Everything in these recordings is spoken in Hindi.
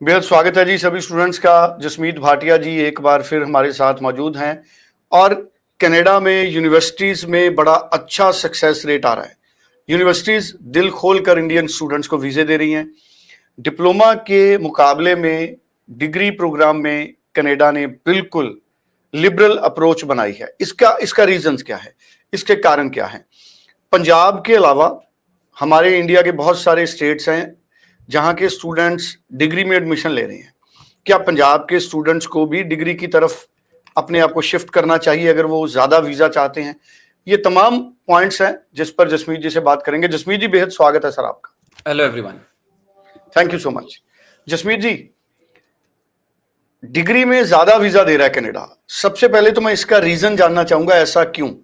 बेहद स्वागत है जी सभी स्टूडेंट्स का। जसमीत भाटिया जी एक बार फिर हमारे साथ मौजूद हैं और कनाडा में यूनिवर्सिटीज़ में बड़ा अच्छा सक्सेस रेट आ रहा है। यूनिवर्सिटीज़ दिल खोल कर इंडियन स्टूडेंट्स को वीज़े दे रही हैं। डिप्लोमा के मुकाबले में डिग्री प्रोग्राम में कनाडा ने बिल्कुल लिबरल अप्रोच बनाई है। इसका रीजंस क्या है, इसके कारण क्या है? पंजाब के अलावा हमारे इंडिया के बहुत सारे स्टेट्स हैं जहां के स्टूडेंट्स डिग्री में एडमिशन ले रहे हैं। क्या पंजाब के स्टूडेंट्स को भी डिग्री की तरफ अपने आप को शिफ्ट करना चाहिए अगर वो ज़्यादा वीज़ा चाहते हैं? ये तमाम पॉइंट्स हैं जिस पर जसमीत जी से बात करेंगे। जसमीत जी, बेहद स्वागत है सर आपका। Hello everyone. Thank you so much. Jasmeet ji, degree में ज़्यादा वीज़ा दे रहा है कनाडा। सबसे पहले तो मैं इसका रीज़न जानना चाहूँगा, ऐसा क्यों?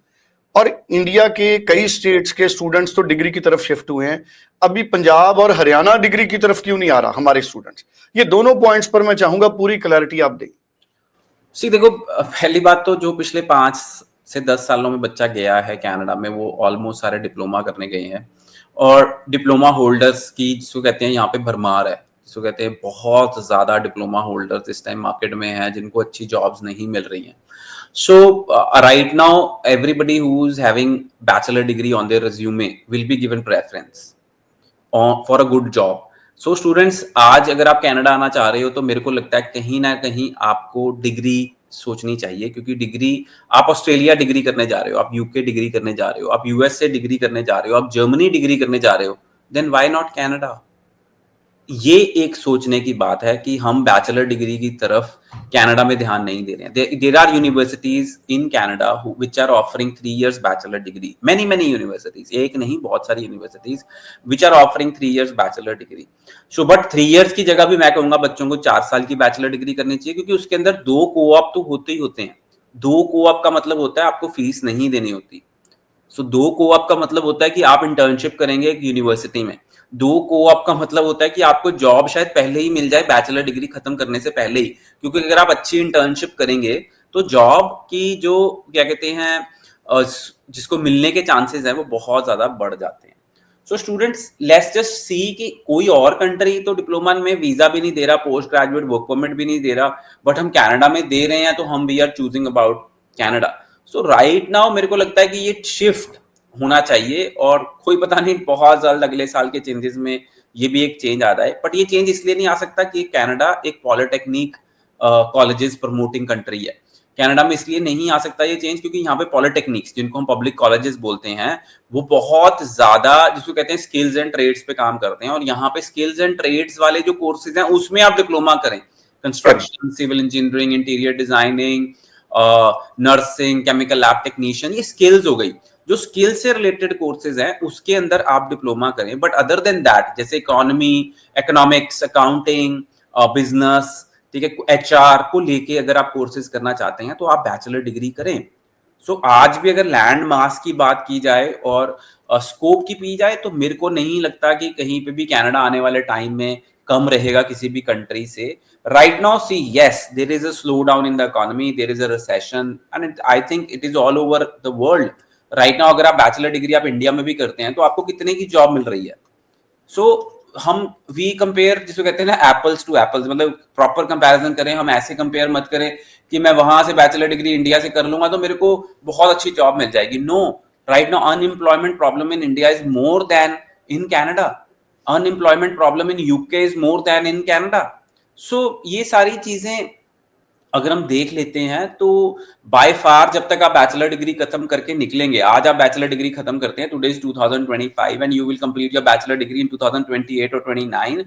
और इंडिया के कई स्टेट्स के स्टूडेंट्स तो डिग्री की तरफ शिफ्ट हुए हैं, अभी पंजाब और हरियाणा डिग्री की तरफ क्यों नहीं आ रहा हमारे स्टूडेंट्स? ये दोनों पॉइंट्स पर मैं चाहूंगा पूरी क्लैरिटी आप दें। देखो, पहली बात तो जो पिछले 5 से 10 सालों में बच्चा गया है कनाडा में, वो ऑलमोस्ट सारे डिप्लोमा करने गए हैं और डिप्लोमा होल्डर्स की जिसको कहते हैं यहाँ पे भरमार है। जिसको कहते हैं बहुत ज्यादा डिप्लोमा होल्डर्स इस टाइम मार्केट में हैं जिनको अच्छी जॉब्स नहीं मिल रही हैं। So right now everybody who's having bachelor degree on their resume will be given preference for a good job. So students, आज अगर आप कनाडा आना चाह रहे हो तो मेरे को लगता है कहीं ना कहीं आपको डिग्री सोचनी चाहिए, क्योंकि डिग्री आप ऑस्ट्रेलिया डिग्री करने जा रहे हो, आप यूके डिग्री करने जा रहे हो, आप यूएस से डिग्री करने जा रहे हो, आप जर्मनी डिग्री करने जा रहे हो, देन व्हाई नॉट कनाडा? ये एक सोचने की बात है कि हम बैचलर डिग्री की तरफ कनाडा में ध्यान नहीं दे रहे हैं। There are universities in Canada which are offering 3 years bachelor degree. Many universities, एक नहीं बहुत सारी universities which are offering 3 years bachelor degree. So but 3 years की जगह भी मैं कहूंगा बच्चों को 4 साल की बैचलर डिग्री करनी चाहिए, क्योंकि उसके अंदर 2 कोऑप तो होते ही होते हैं। 2 कोऑप का मतलब होता है आपको फीस नहीं देनी होती। सो 2 कोऑप का मतलब होता है कि आप इंटर्नशिप करेंगे एक यूनिवर्सिटी में। 2 कोऑप का मतलब होता है कि आपको जॉब शायद पहले ही मिल जाए बैचलर डिग्री खत्म करने से पहले ही, क्योंकि अगर आप अच्छी इंटर्नशिप करेंगे तो जॉब की जो क्या कहते हैं जिसको मिलने के चांसेस हैं वो बहुत ज्यादा बढ़ जाते हैं। So students, let's just see कि कोई और कंट्री तो डिप्लोमा में वीजा भी नहीं दे रहा, पोस्ट ग्रेजुएट वर्क परमिट भी नहीं दे रहा, बट हम कनाडा में दे रहे हैं, तो हम we are choosing about Canada. So right now मेरे को लगता है कि ये शिफ्ट होना चाहिए, और कोई पता नहीं बहुत जल्द अगले साल के चेंजेस में ये भी एक चेंज आ रहा है। बट ये चेंज इसलिए नहीं आ सकता कि कनाडा एक पॉलिटेक्निक कॉलेजेस प्रमोटिंग कंट्री है। कनाडा में इसलिए नहीं आ सकता ये चेंज क्योंकि यहाँ पे पॉलिटेक्निक्स, जिनको हम पब्लिक कॉलेजेस बोलते हैं, वो बहुत ज्यादा जिसको कहते हैं स्किल्स एंड ट्रेड्स पे काम करते हैं, और यहाँ पे स्किल्स एंड ट्रेड्स वाले जो कोर्सेज हैं उसमें आप डिप्लोमा करें। Construction, civil engineering, interior designing, nursing, chemical lab technician, ये स्किल्स हो गई। जो स्किल से रिलेटेड कोर्सेज हैं उसके अंदर आप डिप्लोमा करें। बट अदर देन दैट, जैसे इकोनॉमिक्स, अकाउंटिंग, बिजनेस, ठीक है, एचआर को लेके अगर आप कोर्सेज करना चाहते हैं तो आप बैचलर डिग्री करें। सो आज भी अगर लैंड मास की बात की जाए और स्कोप की पी जाए तो मेरे को नहीं लगता कि कहीं पे भी कनाडा आने वाले टाइम में कम रहेगा किसी भी कंट्री से। Right now see, yes, there is a slow down in the economy, there is a recession, and I think it is all over the world. Right now अगर आप बैचलर डिग्री आप इंडिया में भी करते हैं तो आपको कितने की जॉब मिल रही है? सो हम वी कंपेयर, जिसको कहते हैं ना एप्पल्स टू एप्पल्स, मतलब प्रॉपर कंपैरिजन करें। हम ऐसे कंपेयर मत करें कि मैं वहां से बैचलर डिग्री इंडिया से कर लूंगा तो मेरे को बहुत अच्छी जॉब मिल जाएगी। No, right now unemployment problem in India is more than in Canada. Unemployment problem in UK is more than in Canada. So ये सारी चीजें अगर हम देख लेते हैं तो बाय फार जब तक आप बैचलर डिग्री खत्म करके निकलेंगे, आज आप बैचलर डिग्री खत्म करते हैं, today is 2025 and you will complete your bachelor degree in 2028 और 29,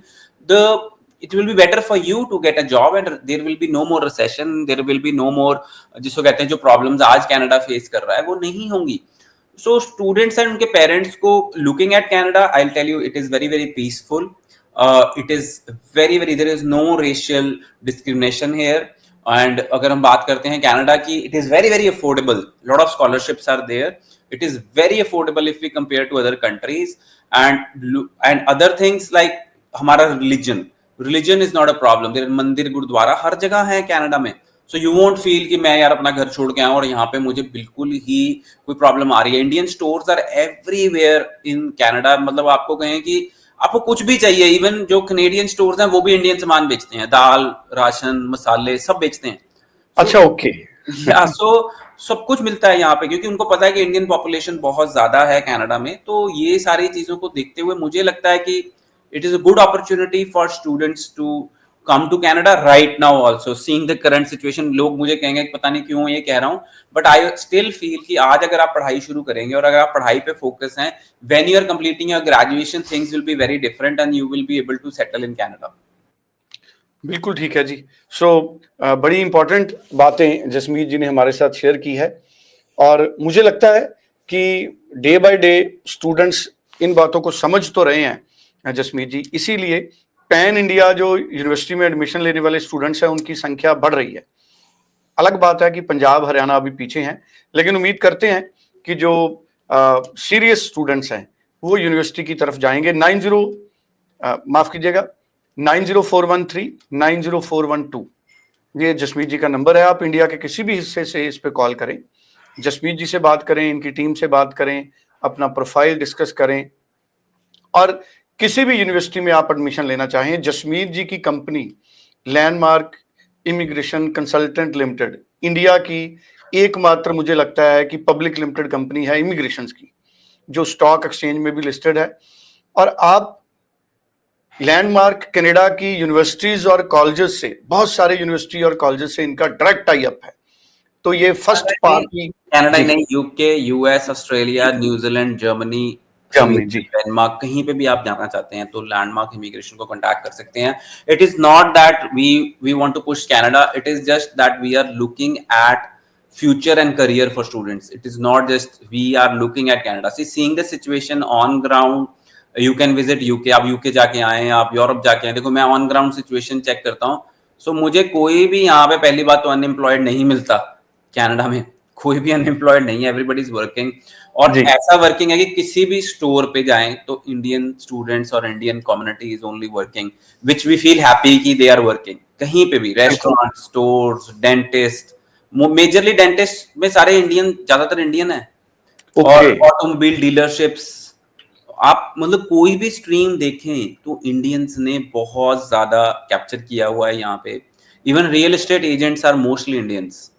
the it will be better for you to get a job and there will be no more recession, there will be no more जिसको कहते हैं जो प्रॉब्लम्स आज कनाडा फेस कर रहा है वो नहीं होंगी। सो स्टूडेंट्स एंड उनके पेरेंट्स को looking at Canada, I will tell you it is very very peaceful, it is very very, there is no racial discrimination here. And अगर हम बात करते हैं कनाडा की, it is very very affordable, lot of scholarships are there, it is very affordable if we compare to other countries. And other things like हमारा religion is not a problem. There मंदिर, गुरुद्वारा हर जगह है कनाडा में। सो यू वोंट फील कि मैं यार अपना घर छोड़ के आऊं और यहाँ पे मुझे बिल्कुल ही कोई प्रॉब्लम आ रही है। Indian stores are everywhere in Canada, मतलब आपको कहें कि आपको कुछ भी चाहिए, इवन जो कनेडियन स्टोर्स हैं वो भी इंडियन सामान बेचते हैं, दाल, राशन, मसाले सब बेचते हैं। अच्छा, ओके। या सो सब कुछ मिलता है यहाँ पे, क्योंकि उनको पता है कि इंडियन पॉपुलेशन बहुत ज्यादा है कनाडा में। तो ये सारी चीजों को देखते हुए मुझे लगता है कि it is a good opportunity for students to come to Canada right now also, seeing the current situation. लोग मुझे कहेंगे कि पता नहीं क्यों ये कह रहा हूँ, बट आई स्टिल फील कि आज अगर आप पढ़ाई शुरू करेंगे और अगर आप पढ़ाई पे फोकस हैं, when you are completing your graduation things will be very different and you will be able to settle in Canada. बिल्कुल ठीक है जी। बड़ी इंपॉर्टेंट बातें जसमीत जी ने हमारे साथ शेयर की है, और मुझे लगता है कि day by day students in बातों को समझ तो रहे हैं जसमीत जी, इसीलिए पैन इंडिया जो यूनिवर्सिटी में एडमिशन लेने वाले स्टूडेंट्स हैं उनकी संख्या बढ़ रही है। अलग बात है कि पंजाब हरियाणा अभी पीछे हैं, लेकिन उम्मीद करते हैं कि जो सीरियस स्टूडेंट्स हैं वो यूनिवर्सिटी की तरफ जाएंगे। 9041390412 ये जसमीत जी का नंबर है। आप इंडिया के किसी भी हिस्से से इस पे कॉल करें, जसमीत जी से बात करें, इनकी टीम से बात करें, अपना प्रोफाइल डिस्कस करें, और किसी भी यूनिवर्सिटी में आप एडमिशन लेना चाहें, जसमीत जी की company landmark immigration consultant limited India की एकमात्र मुझे लगता है कि पब्लिक लिमिटेड कंपनी है इमिग्रेशन की, जो स्टॉक एक्सचेंज में भी लिस्टेड है। और आप लैंडमार्क कनाडा की यूनिवर्सिटीज और कॉलेजेस से, बहुत सारे यूनिवर्सिटी और कॉलेजेस से इनका डायरेक्ट टाई अप है। तो ये फर्स्ट पार्टी कनाडा ही नहीं, UK, US, Australia, New Zealand, Germany, Germany जी, डेनमार्क, कहीं पे भी आप जाना चाहते हैं तो लैंडमार्क इमिग्रेशन को कांटेक्ट कर सकते हैं। It is not that we want to push Canada, it is just that we are looking at future and career for students. It is not just we are looking at Canada, see seeing the situation on ground. You can visit UK, आप यूके जाके आए हैं, आप यूरोप जाके आए, देखो मैं ऑन ग्राउंड सिचुएशन चेक करता हूँ। सो मुझे कोई भी यहाँ पे, पहली बात तो अनएम्प्लॉयड नहीं मिलता कनाडा में, कोई भी अनएम्प्लॉयड नहीं है, एवरीबडी इज वर्किंग। और जी। ऐसा वर्किंग है कि किसी भी स्टोर पे जाएं तो इंडियन स्टूडेंट्स और Indian community is only working, which we feel happy कि दे आर वर्किंग। कहीं पे भी restaurant, stores, dentist, majorly dentist में सारे इंडियन, ज्यादातर इंडियन है। और ऑटोमोबाइल डीलरशिप्स, आप मतलब कोई भी स्ट्रीम देखें तो इंडियंस ने बहुत ज्यादा कैप्चर किया हुआ है यहाँ पे। Even real estate agents are mostly Indians.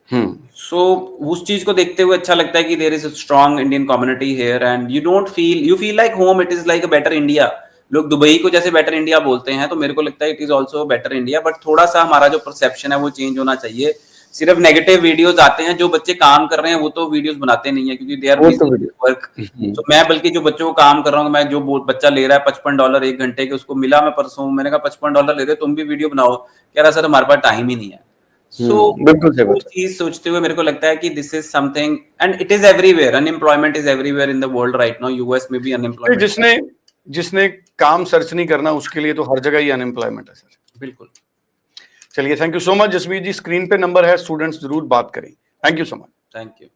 So उस चीज को देखते हुए अच्छा लगता है कि there is a strong Indian community here and you feel like home. It is like a better India. लोग दुबई को जैसे बेटर इंडिया बोलते हैं, तो मेरे को लगता है it is also better India, but थोड़ा सा हमारा जो परसेप्शन है वो चेंज होना चाहिए। सिर्फ नेगेटिव वीडियोस आते हैं, जो बच्चे काम कर रहे हैं वो तो वीडियोस बनाते नहीं है, क्योंकि दे आर बिजी वर्क। तो मैं बल्कि जो बच्चों को काम कर रहा हूँ, मैं जो बच्चा ले रहा है $55 1 घंटे के, उसको मिला मैं परसों, मैंने कहा $55 ले रहे, तुम भी वीडियो बनाओ। कह रहा सर हमारे पास टाइम ही नहीं है। बिल्कुल सही वो बात है। चीज सोचते हुए मेरे को लगता है कि this is something and it is everywhere, unemployment is everywhere in the world right now. US में भी अनएम्प्लॉयमेंट, जिसने जिसने काम सर्च नहीं करना उसके लिए तो हर जगह ही अनएम्प्लॉयमेंट है सर। बिल्कुल। चलिए, thank you so much Jasmeet ji. Screen पे नंबर है, स्टूडेंट्स जरूर बात करें। Thank you so much. Thank you.